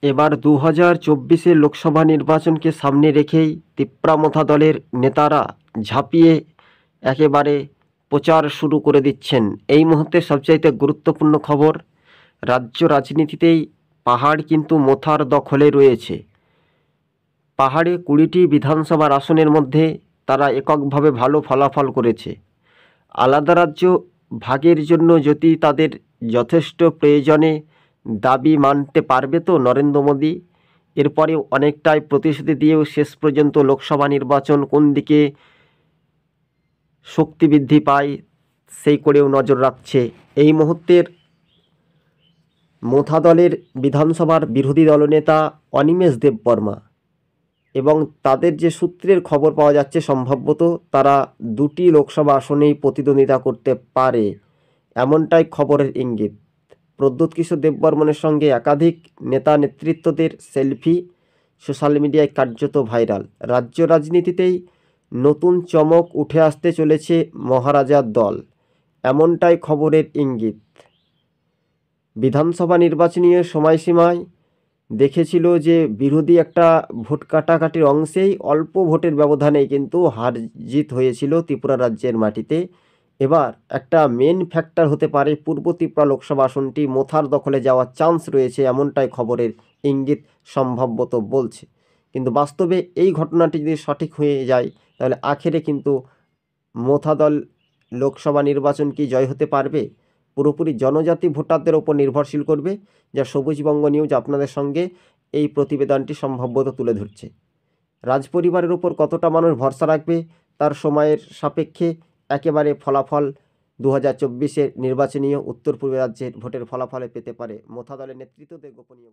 এবার 2024-এর লোকসভা নির্বাচনকে সামনে রেখেই তিপ্রামথা দলের নেতারা ঝাঁপিয়ে একেবারে প্রচার শুরু করে দিচ্ছেন। এই মুহূর্তে সবচাইতে গুরুত্বপূর্ণ খবর, রাজ্য রাজনীতিতেই পাহাড় কিন্তু মোথার দখলে রয়েছে। পাহাড়ে 20টি বিধানসভার আসনের মধ্যে তারা এককভাবে ভালো ফলাফল করেছে। আলাদা রাজ্য ভাগের জন্য যদি তাদের যথেষ্ট প্রয়োজনে দাবি মানতে পারবে তো নরেন্দ্র মোদী, এরপরে অনেকটাই প্রতিশ্রুতি দিয়েও শেষ পর্যন্ত লোকসভা নির্বাচন কোন দিকে শক্তি বৃদ্ধি পায় সেই করেও নজর রাখছে। এই মুহূর্তের মোথা দলের বিধানসভার বিরোধী দলনেতা অনিমেষ দেববর্মা এবং তাদের যে সূত্রের খবর পাওয়া যাচ্ছে, সম্ভবত তারা 2টি লোকসভা আসনেই প্রতিদ্বন্দ্বিতা করতে পারে, এমনটাই খবরের ইঙ্গিত। প্রদ্যোৎ কিশোর দেববর্মনের সঙ্গে একাধিক নেতা নেতৃত্বদের সেলফি সোশ্যাল মিডিয়ায় কার্যত ভাইরাল। রাজ্য রাজনীতিতেই নতুন চমক উঠে আসতে চলেছে মহারাজার দল, এমনটাই খবরের ইঙ্গিত। বিধানসভা নির্বাচনীয় সময়সীমায় দেখেছিল যে বিরোধী একটা ভোট কাটাকাটির অংশেই অল্প ভোটের ব্যবধানেই কিন্তু হার জিত হয়েছিল ত্রিপুরা রাজ্যের মাটিতে। এবার একটা মেন ফ্যাক্টর হতে পারে পূর্ব ত্রিপুরা লোকসভা আসনটি মোথার দখলে যাওয়ার চান্স রয়েছে, এমনটাই খবরের ইঙ্গিত সম্ভবত বলছে। কিন্তু বাস্তবে এই ঘটনাটি যদি সঠিক হয়ে যায় তাহলে আখেরে কিন্তু মোথা দল লোকসভা নির্বাচন কি জয় হতে পারবে, পুরোপুরি জনজাতি ভোটারদের ওপর নির্ভরশীল করবে, যা সবুজবঙ্গ নিউজ আপনাদের সঙ্গে এই প্রতিবেদনটি সম্ভবত তুলে ধরছে। রাজপরিবারের ওপর কতটা মানুষ ভরসা রাখবে তার সময়ের সাপেক্ষে একেবারে ফলাফল 2024-এর নির্বাচনীয় উত্তর পূর্ব রাজ্যের ভোটের ফলাফলে পেতে পারে মোথা দলের নেতৃত্বদের গোপনীয়